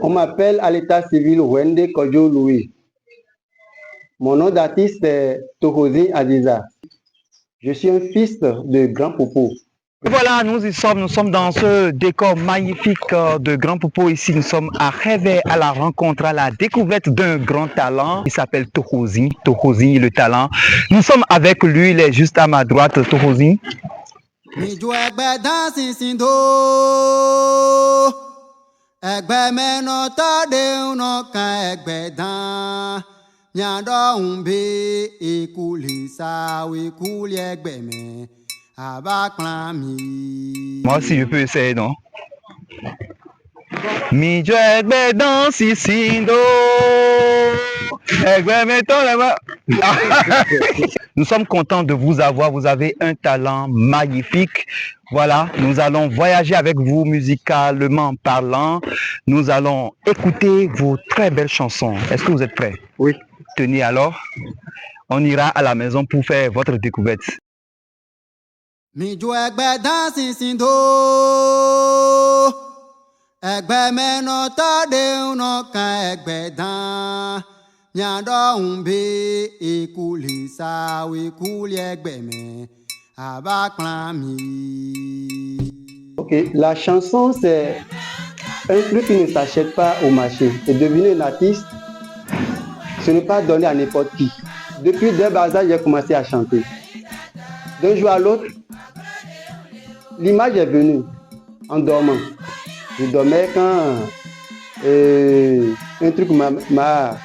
On m'appelle à l'état civil Wende Kodjo Louis. Mon nom d'artiste est Tokosi Adiza. Je suis un fils de Grand Popo. Voilà, nous sommes dans ce décor magnifique de Grand Popo. Ici, nous sommes à rêver à la rencontre, à la découverte d'un grand talent. Il s'appelle Tokosi, Tokosi le talent. Nous sommes avec lui, il est juste à ma droite, Tokosi. Moi aussi, je peux essayer, non? Mi jo egbe dan sisindo. Nous sommes contents de vous avoir. Vous avez un talent magnifique. Voilà, nous allons voyager avec vous musicalement parlant. Nous allons écouter vos très belles chansons. Est-ce que vous êtes prêts? Oui. Tenez alors, on ira à la maison pour faire votre découverte. Egbe meno tade uno kan egbe dan nyando umbe ekulisa we kuli egbe me abaklan mi. Ok, la chanson c'est un truc qui ne s'achète pas au marché. Et devenir un artiste, ce n'est pas donné à n'importe qui. Depuis dès bas âge, j'ai commencé à chanter. D'un jour à l'autre, l'image est venue en dormant. Je dormais quand un truc m'a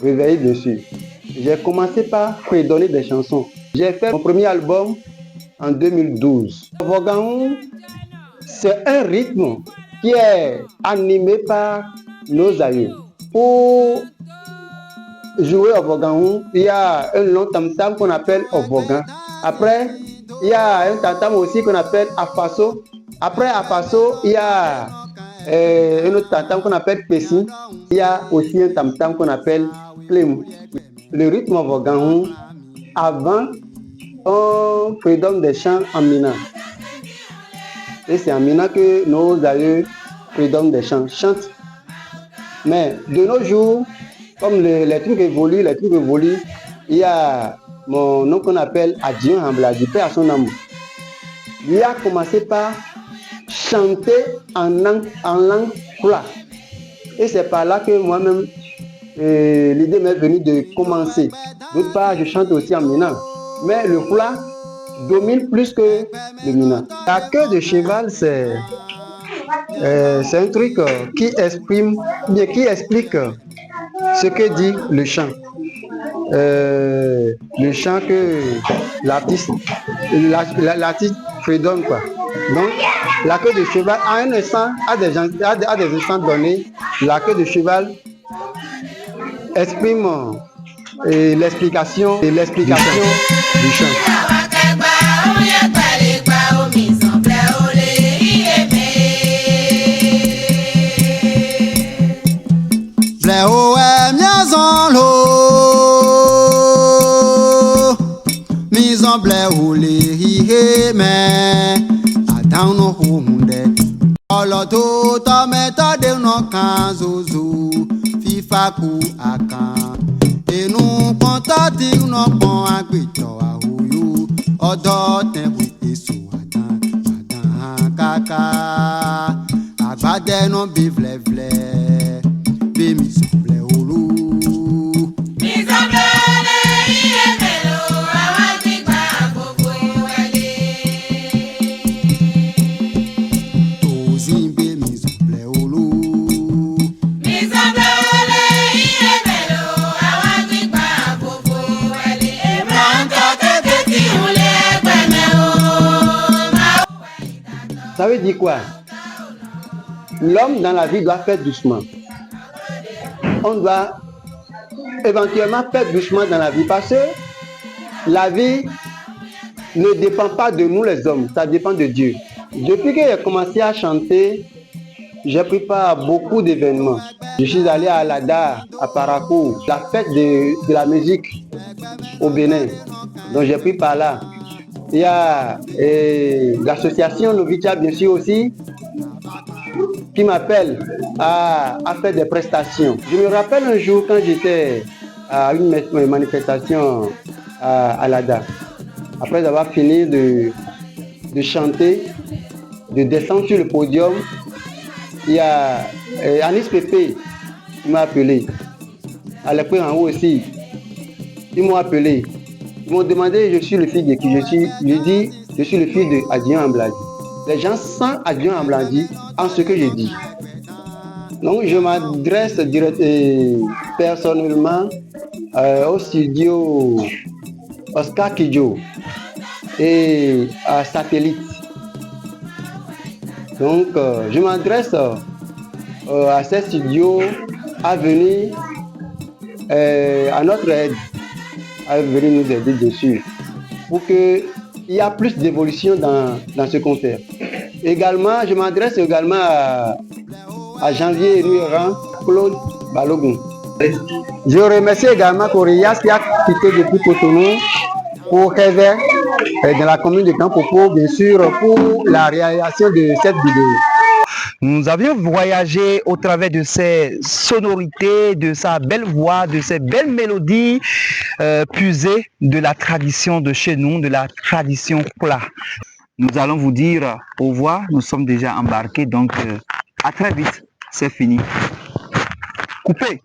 réveillé dessus. J'ai commencé par fredonner des chansons. J'ai fait mon premier album en 2012. Voganhou, c'est un rythme qui est animé par nos aïeux. Pour jouer au Voganhou, il y a un long tam-tam qu'on appelle Ovogan. Après, il y a un tam-tam aussi qu'on appelle Afaso. Après Afaso, il y a un autre tam-tam qu'on appelle Pessi. Il y a aussi un tam-tam qu'on appelle Clem. Le rythme Voganhou, avant, on fredonne des chants en mina. Et c'est en mina que nos aïeux fredonnent des chants, chantent. Mais de nos jours, comme les trucs évoluent, il y a mon nom qu'on appelle Adjion Hambladi, paix à son amour. Il a commencé par chanter en langue Fula. Et c'est par là que moi-même, l'idée m'est venue de commencer. D'autre part, je chante aussi en mina. Mais le Fula domine plus que le mina. La queue de cheval, c'est un truc qui explique ce que dit le chant. Le chant que l'artiste fredonne, quoi. Donc, la queue de cheval, à un instant, à des instants donnés, la queue de cheval exprime l'explication du chant. Oloto tometo de no kan zozo fifa ku akan enu ponto ti no pon agbeto ahoyo odo tenbu eso adan kaka agbade no be vle be mi so vle olu mi so vle iye melo awa ti gba gbogbo wele tozimbe mi so vle olu mi so vle iye melo awa ti gba gbogbo wele e ma nto tete ti ule gbeme o ma. Ça veut dire quoi? L'homme dans la vie doit faire doucement. On doit éventuellement faire doucement dans la vie parce que la vie ne dépend pas de nous les hommes, ça dépend de Dieu. Depuis que j'ai commencé à chanter, j'ai pris part à beaucoup d'événements. Je suis allé à Alada, à Parakou, la fête de la musique au Bénin. Donc j'ai pris part là. Il y a l'association Novitia bien sûr aussi. qui m'appelle à faire des prestations. Je me rappelle un jour quand j'étais à une manifestation à l'ADA, après avoir fini de chanter, de descendre sur le podium, il y a Anis Pépé qui m'a appelé. À l'époque en haut aussi, ils m'ont appelé. Ils m'ont demandé je suis le fils de qui je suis. J'ai dit je suis le fils de Adrien Ambladi. Les gens sentent Adrien Ambladi en ce que je dis. Donc je m'adresse personnellement au studio Oscar Kidjo et à Satellite. Donc je m'adresse à ces studios à venir à notre aide, à venir nous aider bien sûr, pour qu'il y ait plus d'évolution dans ce qu'on fait. Également, je m'adresse également à Janvier Nuéran, Claude Balogun. Je remercie également Corias qui a quitté depuis Cotonou pour Réveil dans la commune de Campopo, bien sûr, pour la réalisation de cette vidéo. Nous avions voyagé au travers de ces sonorités, de sa belle voix, de ces belles mélodies puisées de la tradition de chez nous, de la tradition Kula. Nous allons vous dire au revoir, nous sommes déjà embarqués, donc à très vite, c'est fini. Coupé.